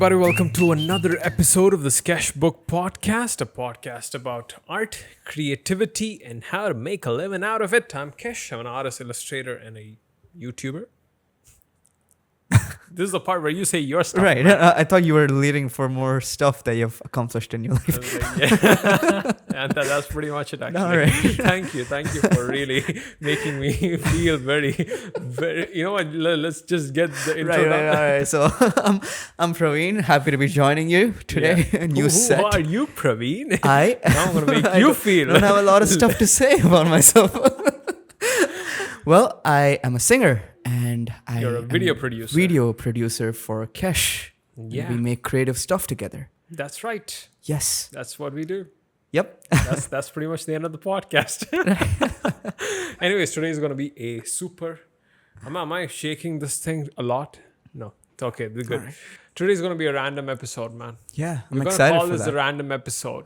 everybody. Welcome to another episode of the Skeshbook podcast, a podcast about art, creativity, and how to make a living out of it. I'm Kesh. I'm an artist, illustrator, and a YouTuber. This is the part where you say your stuff. Right. I thought you were leading for more stuff that you've accomplished in your life. Yeah. And that's pretty much it, actually. All right. Thank you for really making me feel very. You know what? Let's just get the intro done. Right. So I'm Praveen. Happy to be joining you today. Yeah. A new set. Who are you, Praveen? Now I'm gonna make you feel. I don't have a lot of stuff to say about myself. Well, I am a singer and You're a video producer. Video producer for Kesh. Yeah. We make creative stuff together. That's right. Yes. That's what we do. Yep. That's pretty much the end of the podcast. Anyways, today is going to be a super... Am I shaking this thing a lot? No. It's okay. We're good. Right. Today is going to be a random episode, man. Yeah. We're going to call this a random episode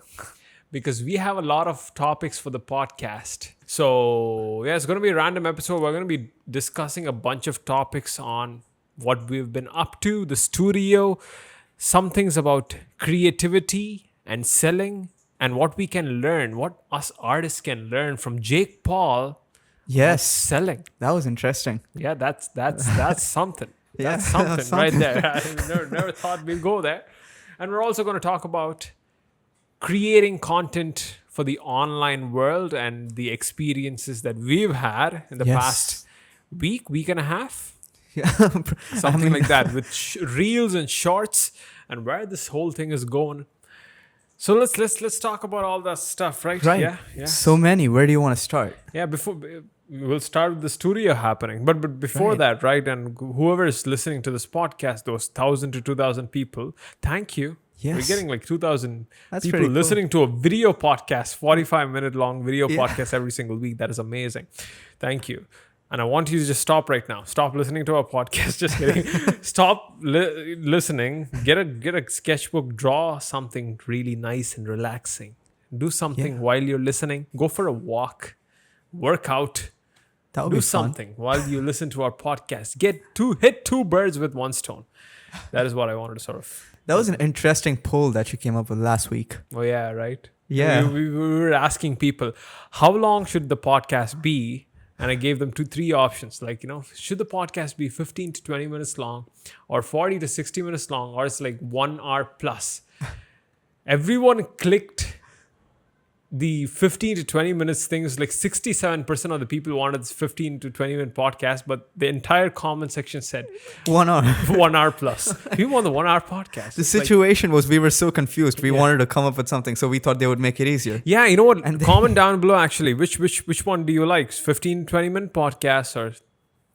because we have a lot of topics for the podcast. So, yeah, it's going to be a random episode. We're going to be discussing a bunch of topics on what we've been up to, the studio, some things about creativity and selling, and what we can learn, what us artists can learn from Jake Paul. Yes. Selling. That was interesting. Yeah, that's something. Yeah, That's something right there. I never thought we'd go there. And we're also going to talk about creating content for the online world and the experiences that we've had in the past week and a half. Yeah. Something like that with reels and shorts and where this whole thing is going. So let's talk about all that stuff, right? Right. Yeah. So many. Where do you want to start? Yeah, before we'll start with the studio happening. But before that, right? And whoever is listening to this podcast, those 1,000 to 2,000 people, thank you. Yes. We're getting like 2,000 That's people pretty cool. listening to a video podcast, 45-minute long video podcast every single week. That is amazing. Thank you. And I want you to just stop right now. Stop listening to our podcast. Just kidding. Stop listening. Get a sketchbook. Draw something really nice and relaxing. Do something while you're listening. Go for a walk. Work out. That would Do be something while you listen to our podcast. Hit two birds with one stone. That is what I wanted to sort of... That was an interesting poll that you came up with last week. Oh, yeah, right? Yeah. We were asking people, how long should the podcast be? And I gave them 3 options. Like, should the podcast be 15 to 20 minutes long or 40 to 60 minutes long, or it's like 1 hour plus? Everyone clicked the 15 to 20 minutes thing. Is like 67% of the people wanted this 15 to 20 minute podcast, but the entire comment section said 1 hour. 1 hour plus. We want the 1 hour podcast. The situation was we were so confused. We wanted to come up with something, so we thought they would make it easier. Yeah, you know what? Comment down below actually. Which one do you like? 15, 20 minute podcasts or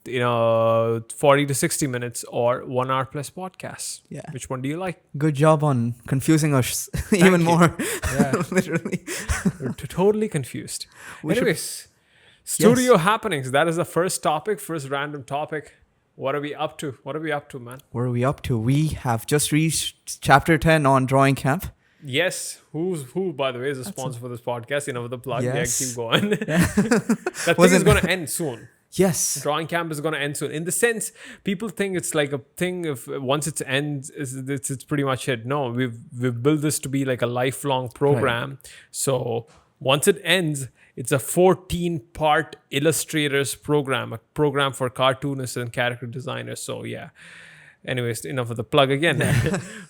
40 to 60 minutes or 1 hour plus podcasts? Yeah. Which one do you like? Good job on confusing us even more. Yeah. Literally. We're totally confused. We should- Anyways, studio happenings. That is the first random topic. What are we up to? Man? What are we up to? We have just reached chapter 10 on drawing camp. Yes. Who, by the way, is a sponsor for this podcast? With the plug. Yes. Yeah, keep going. That thing is going to end soon. Yes. Drawing camp is going to end soon. In the sense, people think it's like a thing. If once it ends, it's pretty much it. No, we've built this to be like a lifelong program. Right. So once it ends, it's a 14-part illustrators program, a program for cartoonists and character designers. So yeah. Anyways, enough of the plug again,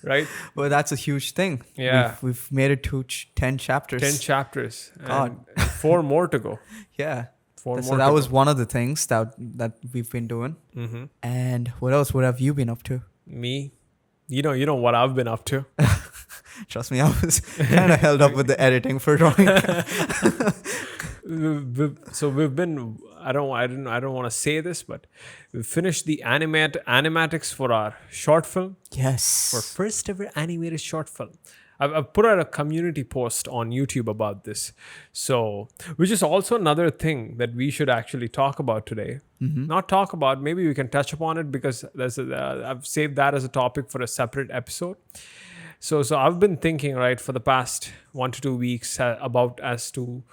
right? Well, that's a huge thing. Yeah. We've made it to 10 chapters. 10 chapters. God. And 4 more to go. Yeah. 4 more. So that was one of the things that we've been doing. Mm-hmm. And what else? What have you been up to? Me? You know what I've been up to. Trust me, I was kind of held up with the editing for drawing. So we've been. I don't want to say this, but we finished the animatics for our short film. Yes. For first ever animated short film. I've put out a community post on YouTube about this. So, which is also another thing that we should actually talk about today. Mm-hmm. Not talk about, maybe we can touch upon it because I've saved that as a topic for a separate episode. So I've been thinking, right, for the past 1 to 2 weeks about as to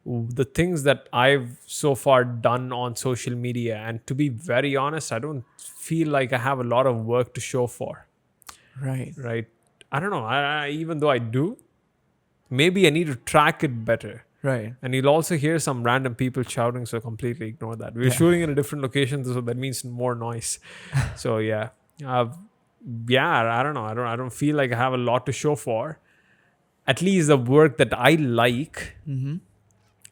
the things that I've so far done on social media. And to be very honest, I don't feel like I have a lot of work to show for. Right. right? I don't know. Even though I do, maybe I need to track it better. Right. And you'll also hear some random people shouting, so completely ignore that. We're shooting in a different location, so that means more noise. So yeah, I don't know. I don't feel like I have a lot to show for. At least the work that I like,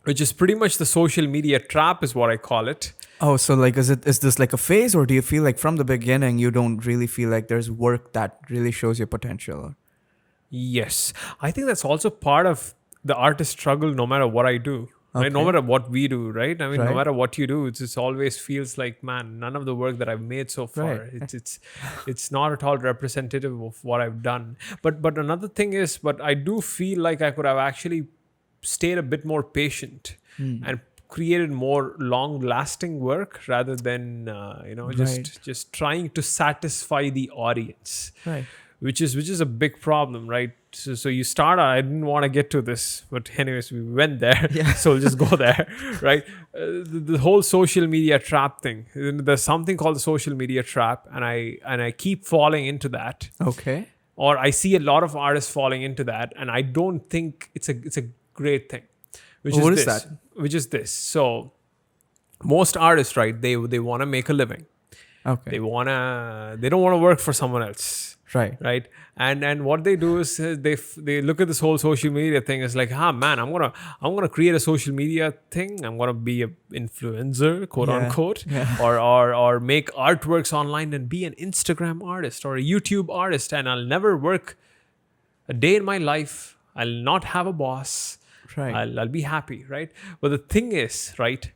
which is pretty much the social media trap, is what I call it. Oh, so like, is this like a phase, or do you feel like from the beginning you don't really feel like there's work that really shows your potential? Yes, I think that's also part of the artist struggle. No matter what I do, right? No matter what we do, right? I mean, no matter what you do, it just always feels like, man, none of the work that I've made so far, it's not at all representative of what I've done. But another thing is, but I do feel like I could have actually stayed a bit more patient and created more long-lasting work rather than just trying to satisfy the audience. Right. Which is a big problem, right? So you start out, I didn't want to get to this, but anyways, we went there. Yeah. So we'll just go there, right? The whole social media trap thing. There's something called the social media trap, and I keep falling into that. Okay. Or I see a lot of artists falling into that, and I don't think it's a great thing. What is that? Which is this. So most artists, right? They want to make a living. Okay. They don't want to work for someone else. Right. And what they do is they look at this whole social media thing as like, man, I'm gonna create a social media thing. I'm gonna be an influencer, quote unquote, or make artworks online and be an Instagram artist or a YouTube artist, and I'll never work a day in my life. I'll not have a boss. Right. I'll be happy, right? But the thing is, right,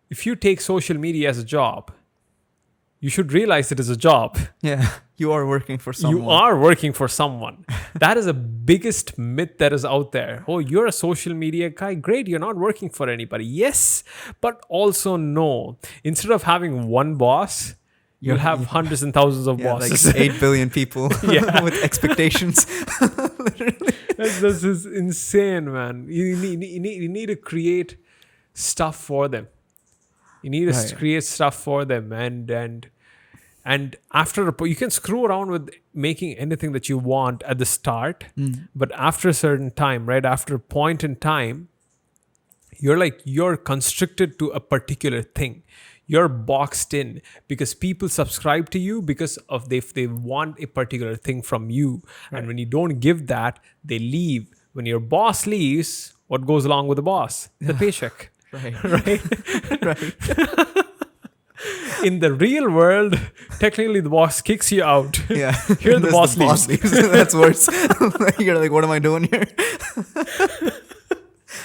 if you take social media as a job, you should realize it is a job. Yeah, you are working for someone. You are working for someone. That is the biggest myth that is out there. Oh, you're a social media guy. Great, you're not working for anybody. Yes, but also no. Instead of having one boss, you'll have hundreds and thousands of bosses. Like 8 billion people with expectations. Literally. This is insane, man. You need to create stuff for them. You need to create stuff for them, and after you can screw around with making anything that you want at the start, but after a certain time, right after a point in time, you're constricted to a particular thing. You're boxed in because people subscribe to you because of they want a particular thing from you, and when you don't give that, they leave. When your boss leaves, what goes along with the boss? The paycheck. Right. In the real world, technically the boss kicks you out. Yeah. Here the boss leaves. That's worse. You're like, what am I doing here?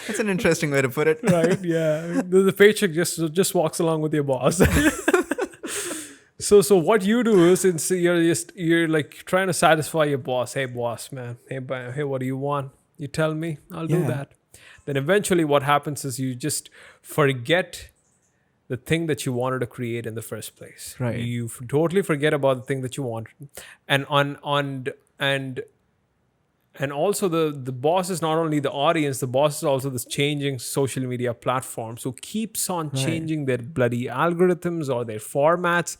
That's an interesting way to put it. Right, yeah. The paycheck just walks along with your boss. So what you do is you're like trying to satisfy your boss. Hey boss, man. Hey, what do you want? You tell me, I'll do that. Then eventually what happens is you just forget the thing that you wanted to create in the first place. Right. You totally forget about the thing that you wanted. And also the boss is not only the audience, the boss is also this changing social media platforms who keeps on changing their bloody algorithms or their formats.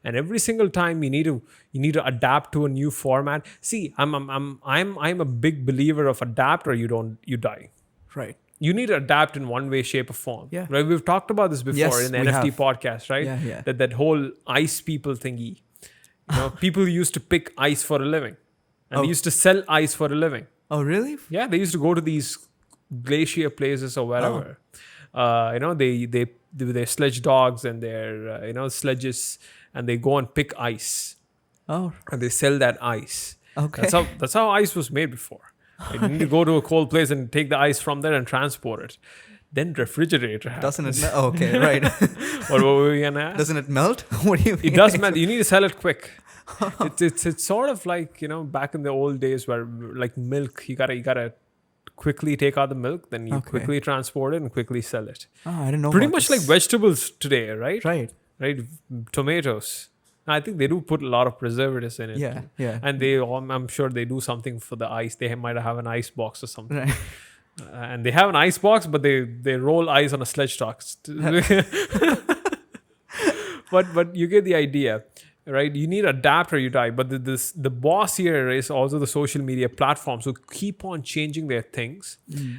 And every single time you need to adapt to a new format. See, I'm a big believer of adapt or you die. Right. You need to adapt in one way, shape, or form. Yeah. Right. We've talked about this before in the NFT podcast, right? Yeah. That whole ice people thingy. People used to pick ice for a living. And they used to sell ice for a living. Oh, really? Yeah, they used to go to these glacier places or wherever. They with their sledge dogs and their sledges, and they go and pick ice. Oh. And they sell that ice. Okay. That's how ice was made before. You need to go to a cold place and take the ice from there and transport it. Then refrigerator happens. Doesn't it melt? Oh, okay, right. What were we gonna ask? Doesn't it melt? What do you mean? It does melt. You need to sell it quick. It's sort of like back in the old days where like milk, you gotta quickly take out the milk, then you quickly transport it and quickly sell it. Oh, I didn't know. Pretty much like vegetables today, right? Right. Tomatoes. I think they do put a lot of preservatives in it. Yeah. And I'm sure they do something for the ice. They might have an ice box or something. Right. And they have an ice box, but they roll ice on a sledge truck. But you get the idea. right? You need to adapt or you die. But the boss here is also the social media platforms who keep on changing their things.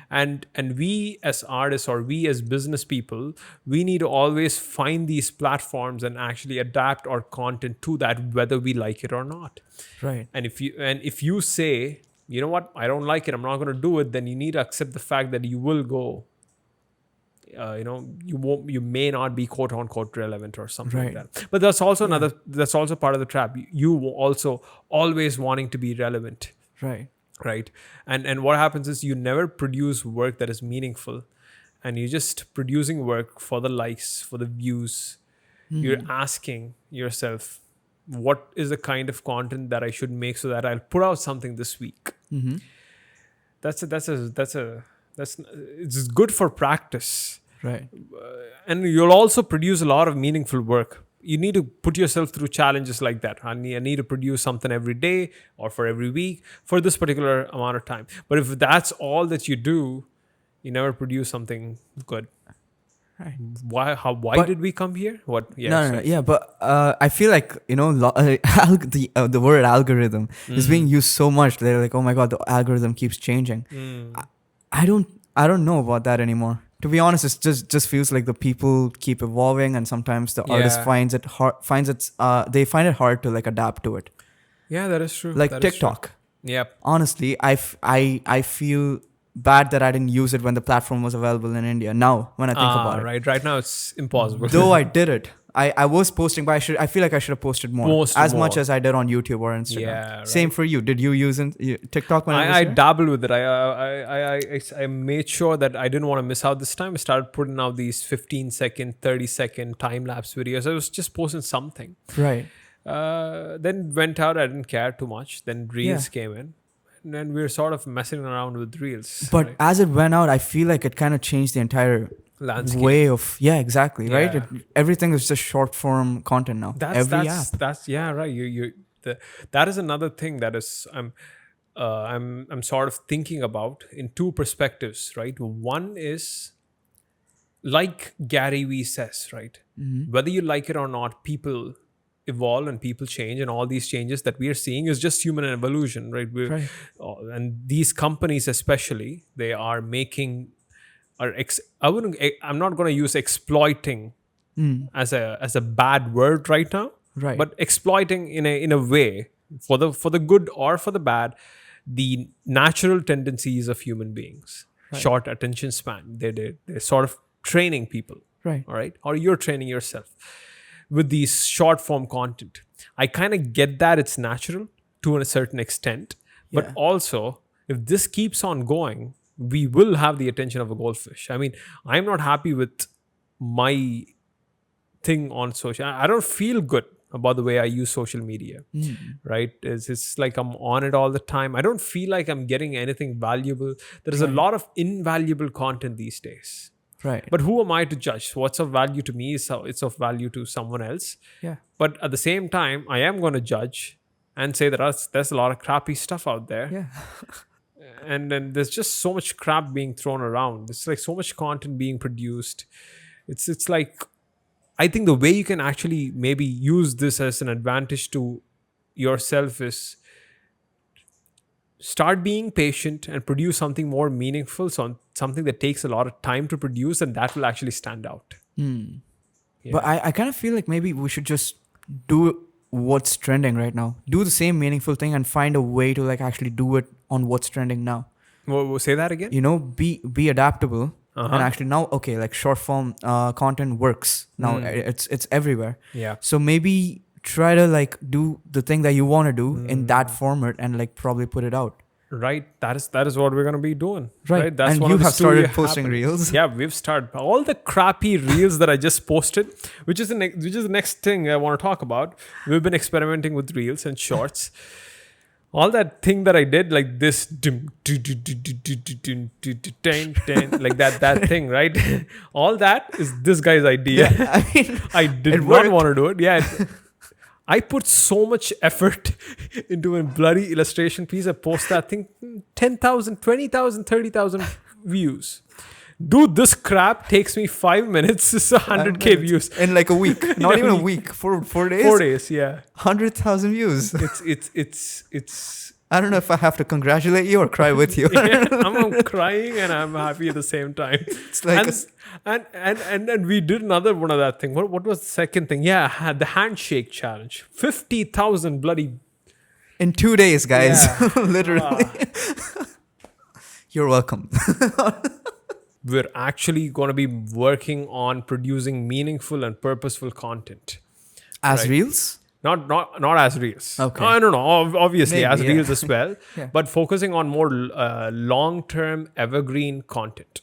And we as artists or we as business people, we need to always find these platforms and actually adapt our content to that, whether we like it or not. Right. And if you say, you know what, I don't like it, I'm not going to do it, then you need to accept the fact that you will go. You may not be quote unquote relevant or something like that. But that's also that's also part of the trap. You also always wanting to be relevant. Right. And what happens is you never produce work that is meaningful, and you're just producing work for the likes, for the views. You're asking yourself, what is the kind of content that I should make so that I'll put out something this week? It's good for practice. Right. And you'll also produce a lot of meaningful work. You need to put yourself through challenges like that. I need to produce something every day or for every week for this particular amount of time. But if that's all that you do, you never produce something good. Right. Why did we come here? What? Yeah. No. Yeah, but I feel like the word algorithm is being used so much. They're like, oh my god, the algorithm keeps changing. I don't know about that anymore. To be honest, it just feels like the people keep evolving, and sometimes the artist they find it hard to like adapt to it. Yeah, that is true. Like that TikTok. Yep. Honestly, I feel bad that I didn't use it when the platform was available in India. Now, when I think about it. Right now it's impossible. Though I did it. I was posting, but I feel like I should have posted more. Much as I did on YouTube or Instagram. Yeah, right. Same for you. Did you use TikTok when I dabbled with it. I made sure that I didn't want to miss out this time. I started putting out these 15-second, 30-second time-lapse videos. I was just posting something. Right. Then went out. I didn't care too much. Then Reels came in. And then we were sort of messing around with Reels. But as it went out, I feel like it kind of changed the entire landscape. Way of right. Everything is just short form content now. Every app. That's right. That is another thing that is I'm sort of thinking about in two perspectives, right? One is like Gary Vee says, right? Whether you like it or not, people evolve and people change, and all these changes that we are seeing is just human evolution, right? And these companies especially, they are making I'm not going to use exploiting as a bad word right now, right? But exploiting in a way for the good or for the bad, the natural tendencies of human beings, short attention span. They're sort of training people, right? All right, or you're training yourself with these short form content. I kind of get that it's natural to a certain extent, but also if this keeps on going, we will have the attention of a goldfish. I mean, I'm not happy with my thing on social. I don't feel good about the way I use social media, right? It's like I'm on it all the time. I don't feel like I'm getting anything valuable. There is a lot of invaluable content these days. Right. But who am I to judge? What's of value to me is it's of value to someone else. Yeah. But at the same time, I am going to judge and say that there's a lot of crappy stuff out there. Yeah. And then there's just so much crap being thrown around. It's like so much content being produced. It's like, I think the way you can actually maybe use this as an advantage to yourself is start being patient and produce something more meaningful, something that takes a lot of time to produce, and that will actually stand out. Yeah. But I kind of feel like maybe we should just do what's trending right now. Do the same meaningful thing and find a way to like actually do it on what's trending now. We'll say that again? Be adaptable. And actually now, okay, like short form content works. Now it's everywhere. Yeah. So maybe try to like do the thing that you want to do in that format and like probably put it out. Right. That is what we're going to be doing. Right. That's and you have started posting reels. Yeah, we've started. All the crappy reels that I just posted, which is the next thing I want to talk about. We've been experimenting with reels and shorts. All that thing that I did, like this, like that thing, right? All that is this guy's idea. Yeah, I mean, I did not want to do it. Yeah. I put so much effort into a bloody illustration piece. I post that thing, 10,000, 20,000, 30,000 views. Dude, this crap takes me 5 minutes. It's 100K views. In like a week. Not even a week. 4 days? 4 days, yeah. 100,000 views. It's I don't know if I have to congratulate you or cry with you. yeah, I'm crying and I'm happy at the same time. It's like and we did another one of that thing. What was the second thing? Yeah, the handshake challenge. 50,000 bloody. in 2 days, guys. Yeah. Literally. You're welcome. We're actually going to be working on producing meaningful and purposeful content. As Right. reels? Not as reels. Okay. I don't know. Obviously, Maybe, as yeah. reels as well. Yeah. But focusing on more long-term evergreen content.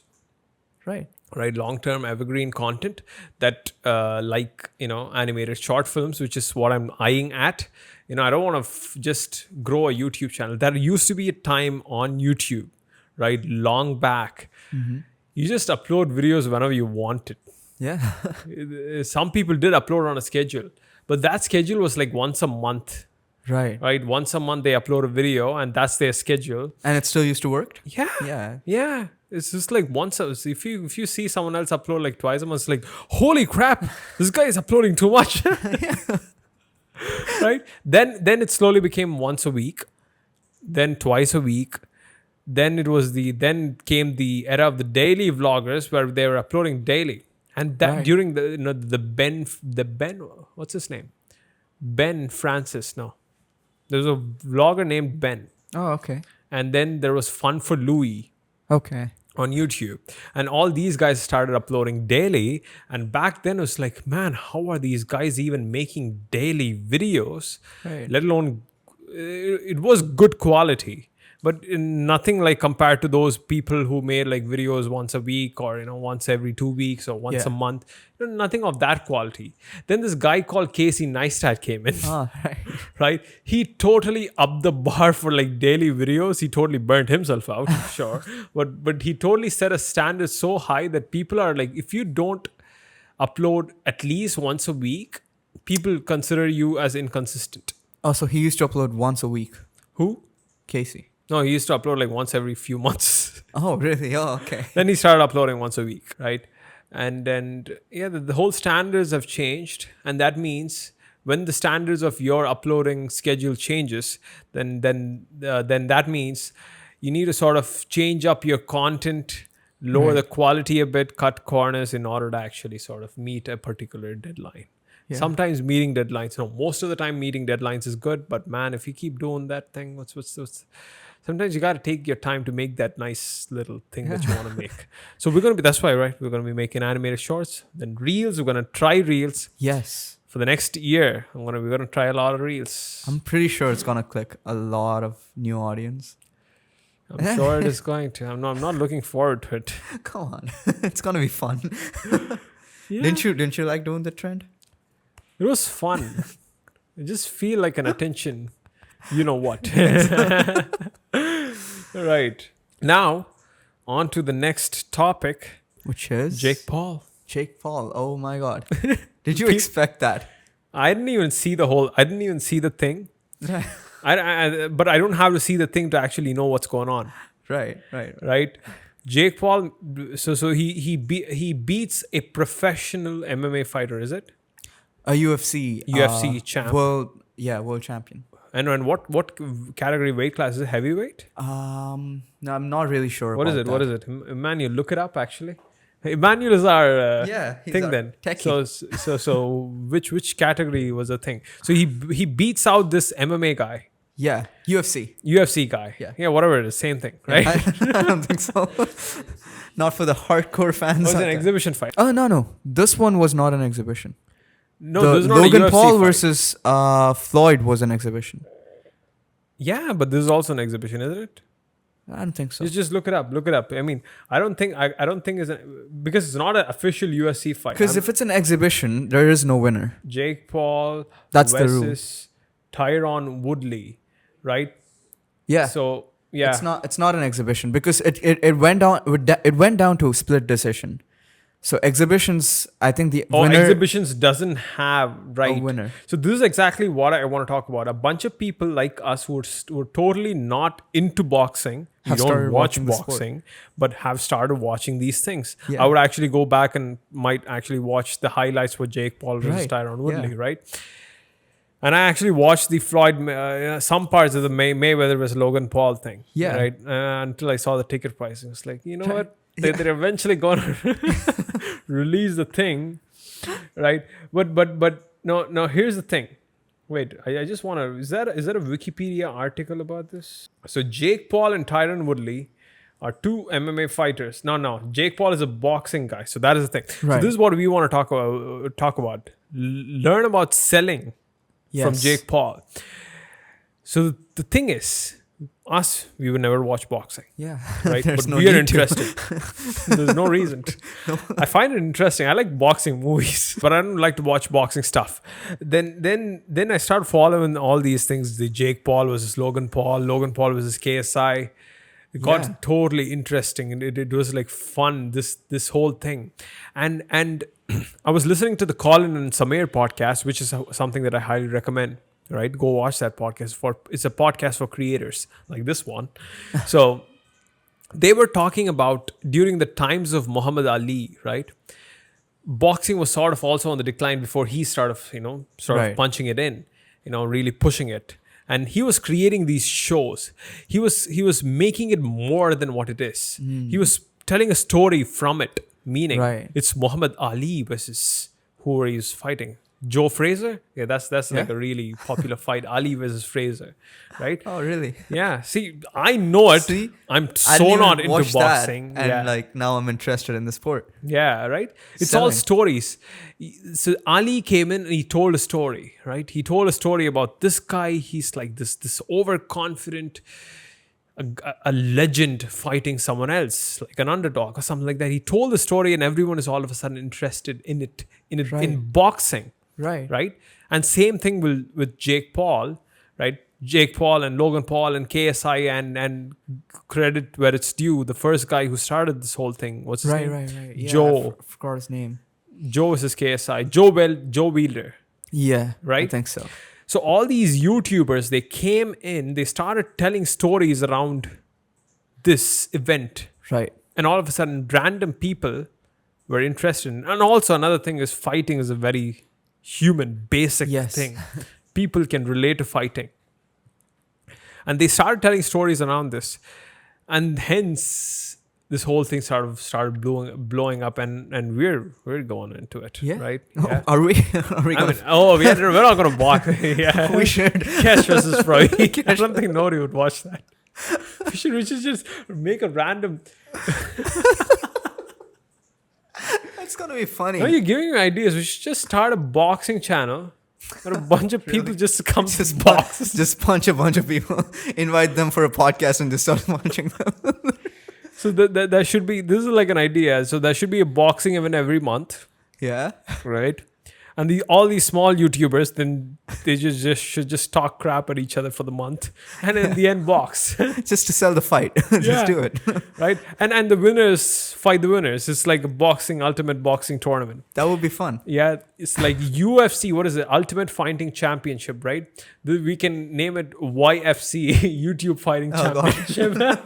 Right. Right, long-term evergreen content that like animated short films, which is what I'm eyeing at. I don't want to just grow a YouTube channel. There used to be a time on YouTube, right, long back. Mm-hmm. You just upload videos whenever you want it. Yeah. Some people did upload on a schedule, but that schedule was like once a month. Right. Right, once a month they upload a video, and that's their schedule. And it still used to work? Yeah. Yeah. It's just like once. If you see someone else upload like twice a month, it's like, holy crap, this guy is uploading too much. Right? Then it slowly became once a week, then twice a week. Then came the era of the daily vloggers where they were uploading daily, and that Right. during the Ben what's his name, Ben Francis. No, there was a vlogger named Ben, Oh, okay. and then there was Fun for Louie Okay. on YouTube, and all these guys started uploading daily. And back then it was like, man, how are these guys even making daily videos? Right. Let alone it was good quality, but nothing like compared to those people who made like videos once a week, or once every 2 weeks, or once a Yeah. month. Nothing of that quality. Then this guy called Casey Neistat came in. Oh, right. Right, he totally upped the bar for like daily videos. He totally burnt himself out, sure, but he totally set a standard so high that people are like, if you don't upload at least once a week, people consider you as inconsistent. Oh, so he used to upload once a week. Who? Casey. No, he used to upload like once every few months. Oh, really? Oh, okay. Then he started uploading once a week, right? And then the whole standards have changed, and that means when the standards of your uploading schedule changes, then that means you need to sort of change up your content, lower the quality a bit, cut corners in order to actually sort of meet a particular deadline. Yeah. Sometimes meeting deadlines, most of the time meeting deadlines is good, but man, if you keep doing that thing, what's sometimes you got to take your time to make that nice little thing that you want to make. So that's why, right? We're going to be making animated shorts, then reels. We're going to try reels. Yes. For the next year, we're going to try a lot of reels. I'm pretty sure it's going to click a lot of new audience. I'm sure it is going to. I'm not looking forward to it. Come on. It's going to be fun. Yeah. Didn't you like doing the trend? It was fun. I just feel like an attention. You know what? Right. Now, on to the next topic. Which is? Jake Paul. Jake Paul. Oh my God. Did you expect that? I didn't even see the thing. But I don't have to see the thing to actually know what's going on. Right. Jake Paul, so he beats a professional MMA fighter, is it? A UFC champ. World champion. And what category, weight class is it? Heavyweight? No, I'm not really sure. What is it? Emmanuel, look it up actually. Emmanuel is our he's thing our then. techie. So which category was the thing? So he beats out this MMA guy. Yeah, UFC guy. Yeah, whatever it is, same thing, right? I don't think so. Not for the hardcore fans. It was out an there. exhibition fight. Oh no, this one was not an exhibition. No, The this is not Logan a UFC Paul fight. versus Floyd was an exhibition. Yeah, but this is also an exhibition, isn't it? I don't think so. Just look it up. I mean, I don't think it's because it's not an official UFC fight. Because if it's an exhibition, there is no winner. Jake Paul That's the rule. versus Tyrone Woodley, right? Yeah. So yeah, It's not an exhibition because it went down to a split decision. So exhibitions, I think the Oh, winner, exhibitions doesn't have a right. winner. So this is exactly what I want to talk about. A bunch of people like us who were totally not into boxing, you Have don't started watch watching the sport. boxing, but have started watching these things. Yeah. I would actually go back and might actually watch the highlights for Jake Paul versus Right. Tyrone Woodley, Yeah. right? And I actually watched the some parts of the Mayweather versus Logan Paul thing. Yeah. Right. Until I saw the ticket pricing. It's like, you know Right. what? They're eventually going to release the thing. Right. But no, here's the thing. Wait, I just want to, is there a Wikipedia article about this? So Jake Paul and Tyrone Woodley are two MMA fighters. No, Jake Paul is a boxing guy. So that is the thing. So Right. this is what we want to talk about. Learn about selling from Yes. Jake Paul. So the thing is, we would never watch boxing, Yeah. right? There's But no we are need to. interested. There's no reason to. I find it interesting. I like boxing movies, but I don't like to watch boxing stuff. Then I start following all these things. The Jake Paul versus Logan Paul versus KSI. It got Yeah. totally interesting, and it was like fun. This whole thing, and I was listening to the Colin and Samir podcast, which is something that I highly recommend. Right, go watch that podcast. It's a podcast for creators like this one. So they were talking about during the times of Muhammad Ali, right? Boxing was sort of also on the decline before he started, Right. punching it in, really pushing it. And he was creating these shows. He was making it more than what it is. He was telling a story from it, meaning Right. it's Muhammad Ali versus who he was fighting. Joe Fraser? Yeah, that's like Yeah. a really popular fight. Ali versus Fraser, right? Oh, really? Yeah. See, I know it. See? I'm I so didn't not even into watch that, boxing. and Yeah. like now I'm interested in the sport. Yeah, right? It's all Selling. stories. So Ali came in and he told a story, right? He told a story about this guy. He's like this overconfident, a legend fighting someone else, like an underdog or something like that. He told the story and everyone is all of a sudden interested in it, Right. in boxing, Right. right? And same thing with Jake Paul, right? Jake Paul and Logan Paul and KSI and credit where it's due. The first guy who started this whole thing, what's his name? Right. Yeah, Joe. I forgot his name. Joe versus KSI. Joe Wheeler. Yeah. Right? I think so. So all these YouTubers, they came in, they started telling stories around this event. Right. And all of a sudden, random people were interested in. And also another thing is fighting is a very human, basic Yes. thing. People can relate to fighting. And they started telling stories around this. And hence, this whole thing started blowing up, and we're going into it, Yeah. right? Oh, Yeah. are we? Are we I gonna? mean, we're not going to box. Yeah. We should. Cash versus Froy. I don't think nobody would watch that. We should just make a random. It's gonna be funny. No, you're giving me ideas. We should just start a boxing channel. Got a bunch of people just come to Just box. just punch a bunch of people, invite them for a podcast, and just start punching them. So that should be. This is like an idea. So there should be a boxing event every month, Yeah. right? And all these small YouTubers, then they should just talk crap at each other for the month, and in the end box. Just to sell the fight. Yeah. Just do it. Right? And the winners fight the winners. It's like a ultimate boxing tournament. That would be fun. Yeah, it's like UFC. What is it? Ultimate Fighting Championship, right? We can name it YFC, YouTube Fighting Oh, God. Championship.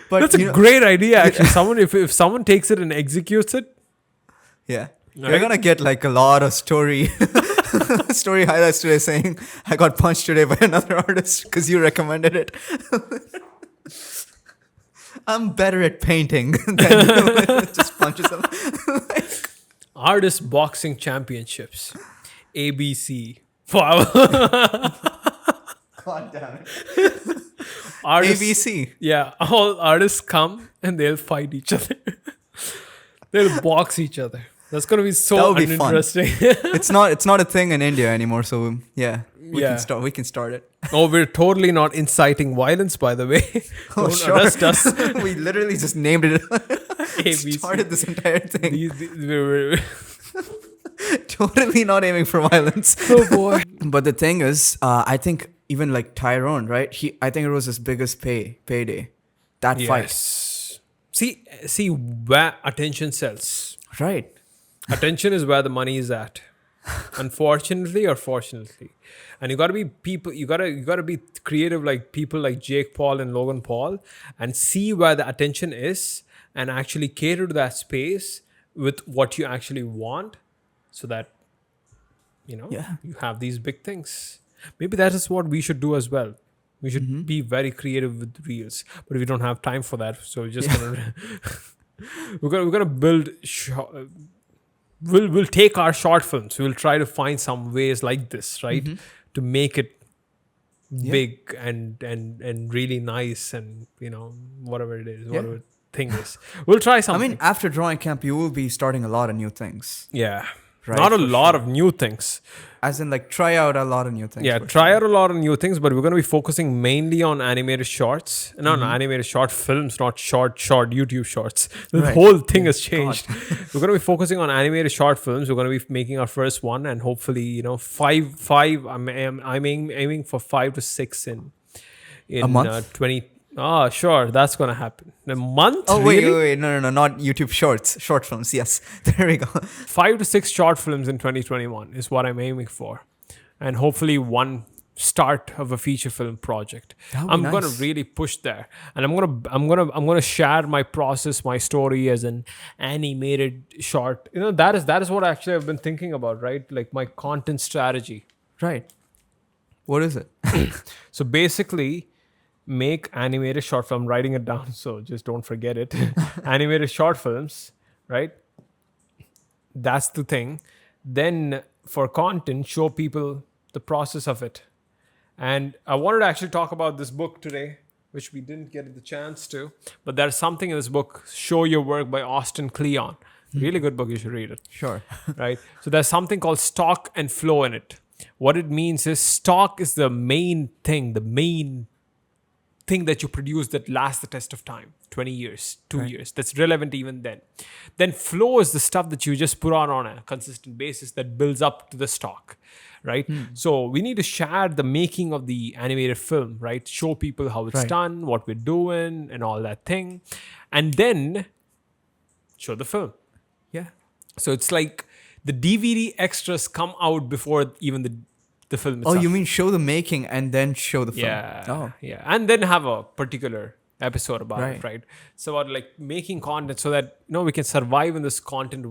But That's a great idea, actually. If someone takes it and executes it, yeah. Right? You're gonna get like a lot of story highlights today saying I got punched today by another artist because you recommended it. I'm better at painting than just punches them. Artist Boxing Championships, ABC. Wow. God damn it. Artists, ABC. Yeah, all artists come and they'll fight each other. They'll box each other. That's gonna be so That would be fun. uninteresting. It's not a thing in India anymore, so yeah. We can start it. Oh, we're totally not inciting violence, by the way. Oh, Don't sure. arrest us. We literally just named it. ABC. Started this entire thing. We're Totally not aiming for violence. oh boy. But the thing is, I think even like Tyrone, right? I think it was his biggest payday. That fight. Yes. See where attention sells. Right. Attention is where the money is at. Unfortunately or fortunately. And you gotta be people, you gotta be creative like people like Jake Paul and Logan Paul and see where the attention is and actually cater to that space with what you actually want so that you have these big things. Maybe that is what we should do as well. We should be very creative with reels, but we don't have time for that. So we're just gonna we're gonna build. We'll take our short films. We'll try to find some ways like this, right, to make it big and really nice and whatever it is, whatever thing is. We'll try something. I mean, after drawing camp, you will be starting a lot of new things. Yeah. Right, Not a lot of new things. As in, like, try out a lot of new things. Yeah, try out a lot of new things, but we're going to be focusing mainly on animated shorts. No, animated short films, not short YouTube shorts. The whole thing has changed. We're going to be focusing on animated short films. We're going to be making our first one, and hopefully, five. I'm aiming for 5 to 6 in a month? 20. Oh, sure, that's going to happen. A month? Oh, really? wait. No, not YouTube shorts. Short films, yes. There we go. 5 to 6 short films in 2021 is what I'm aiming for. And hopefully one start of a feature film project. I'm going to really push there. And I'm going to share my process, my story as an animated short. That is what actually I've been thinking about, right? Like my content strategy. Right. What is it? So basically, make animated short film, writing it down, so just don't forget it. Animated short films, right? That's the thing. Then for content, show people the process of it. And I wanted to actually talk about this book today, which we didn't get the chance to, but there's something in this book, Show Your Work by Austin Kleon. Really good book, you should read it. Sure. Right? So there's something called stock and flow in it. What it means is stock is the main thing that you produce that lasts the test of time, 20 years, 2 years, that's relevant even then. Then flow is the stuff that you just put on a consistent basis that builds up to the stock, right? So we need to share the making of the animated film, right? Show people how it's done, what we're doing and all that thing. And then show the film. Yeah. So it's like the DVD extras come out before even the film itself. Oh, you mean show the making and then show the film? Yeah. Oh. Yeah. And then have a particular episode about it, right? So about like making content so that we can survive in this content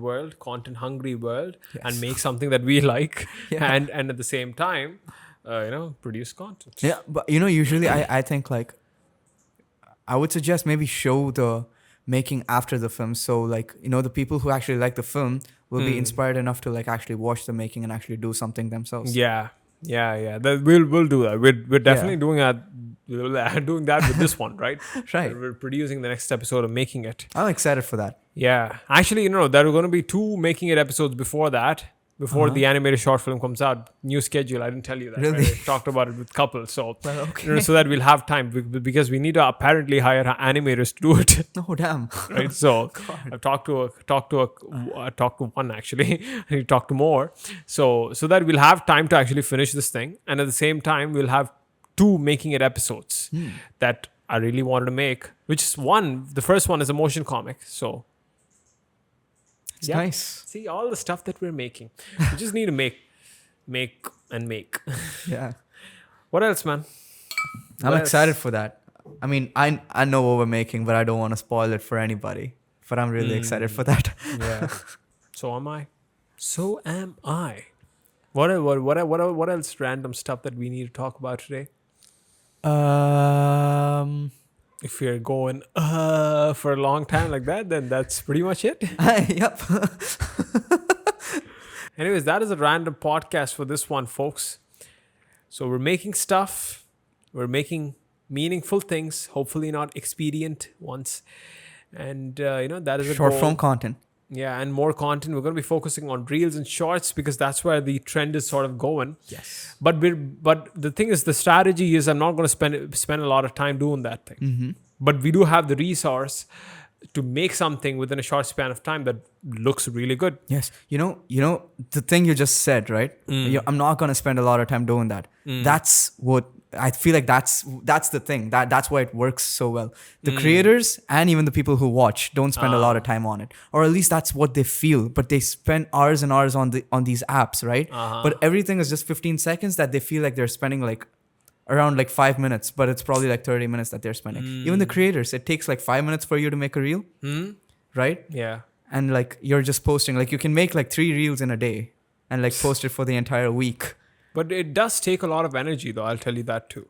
hungry world and make something that we like and at the same time produce content. Yeah, but usually I think like I would suggest maybe show the making after the film, so like the people who actually like the film will be inspired enough to like actually watch the making and actually do something themselves. Yeah. We'll do that. We're definitely doing that with this one, right? Right. We're producing the next episode of making it. I'm excited for that. Yeah. Actually, there are going to be 2 making it episodes before that. Before the animated short film comes out, new schedule. I didn't tell you that. Really? Right? I talked about it with couples. So, okay. So that we'll have time because we need to apparently hire animators to do it. Oh damn! Right. So I've talked to one actually. I need to talk to more. So that we'll have time to actually finish this thing, and at the same time we'll have 2 making it episodes that I really wanted to make. Which is the first one is a motion comic. So. It's nice. See all the stuff that we're making. We just need to make. Yeah. What else, man? I'm excited for that. I mean, I know what we're making, but I don't want to spoil it for anybody. But I'm really excited for that. Yeah. So am I. What else random stuff that we need to talk about today? If you're going for a long time like that, then that's pretty much it. Yep. Anyways, that is a random podcast for this one, folks. So we're making stuff. We're making meaningful things, hopefully not expedient ones. And, that is a short goal. form content. Yeah, and more content. We're going to be focusing on reels and shorts because that's where the trend is sort of going. Yes. But the thing is, the strategy is I'm not going to spend a lot of time doing that thing. Mm-hmm. But we do have the resource to make something within a short span of time that looks really good. Yes. The thing you just said, right? I'm not going to spend a lot of time doing that. That's what I feel like that's the thing. That's why it works so well. The creators and even the people who watch don't spend a lot of time on it, or at least that's what they feel. But they spend hours and hours on these apps, right? But everything is just 15 seconds that they feel like they're spending like around like 5 minutes, but it's probably like 30 minutes that they're spending. Even the creators, it takes like 5 minutes for you to make a reel, right? Yeah. And like you're just posting, like you can make like 3 reels in a day and like post it for the entire week. But it does take a lot of energy, though. I'll tell you that too.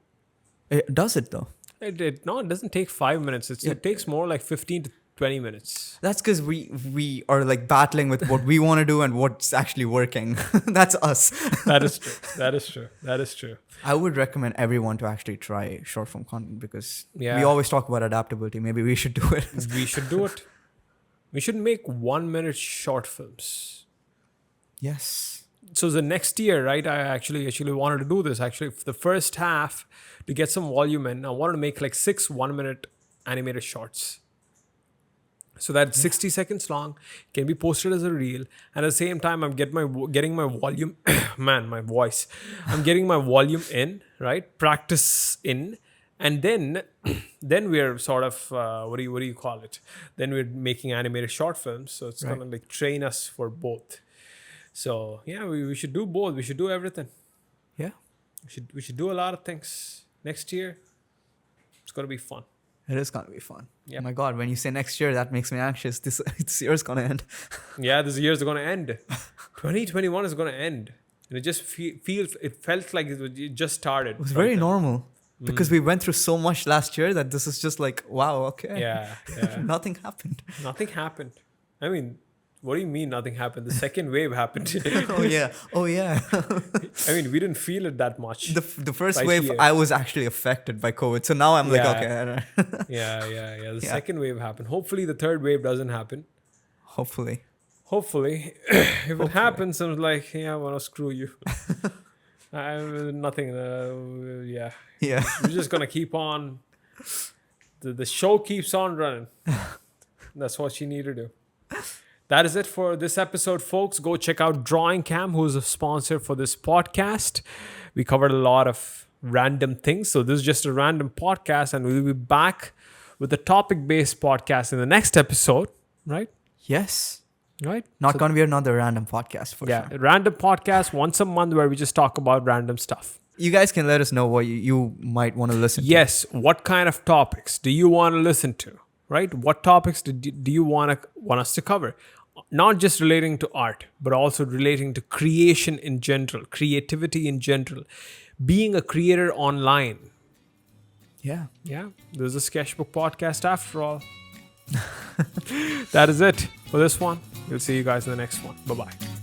Does it though? It doesn't take 5 minutes. It takes more like 15 to 20 minutes. That's because we are like battling with what we want to do and what's actually working. That's us. That is true. That is true. That is true. I would recommend everyone to actually try short form content because we Yeah. always talk about adaptability. Maybe we should do it. We should do it. We should make 1 minute short films. Yes. So the next year, right? I actually wanted to do this. Actually, for the first half, to get some volume in, I wanted to make like 6 1-minute animated shorts. So that's 60 seconds long, can be posted as a reel. And at the same time, I'm getting my volume, man, my voice. I'm getting my volume in, right? Practice in. And then we're sort of, what do you call it? Then we're making animated short films. So it's going to like train us for both. So yeah, we should do both. We should do everything. Yeah. We should do a lot of things next year. It's gonna be fun. It is gonna be fun. Yep. Oh my God, when you say next year, that makes me anxious. This year's gonna end. Yeah, this year's gonna end. 2021 is gonna end, and it just felt like it just started. It was very normal because we went through so much last year that this is just like, wow, okay. Yeah. Nothing happened. Nothing happened. I mean, what do you mean nothing happened? The second wave happened. Oh yeah. I mean, we didn't feel it that much. The first Right wave, here. I was actually affected by COVID. So now I'm like, okay. Yeah. The second wave happened. Hopefully, the third wave doesn't happen. Hopefully. If it happens, I'm like, yeah, well, screw you. Nothing. Yeah. We're just gonna keep on. The show keeps on running. That's what you need to do. That is it for this episode, folks. Go check out Drawing Cam, who's a sponsor for this podcast. We covered a lot of random things. So this is just a random podcast, and we'll be back with a topic-based podcast in the next episode, right? Yes. Right? Not going to be another random podcast for sure. A random podcast once a month where we just talk about random stuff. You guys can let us know what you might want to listen to. Yes. What kind of topics do you want to listen to? Right? What topics do you want us to cover? Not just relating to art, but also relating to creation in general, creativity in general, being a creator online. Yeah. Yeah. There's a Skeshbook podcast after all. That is it for this one. We'll see you guys in the next one. Bye-bye.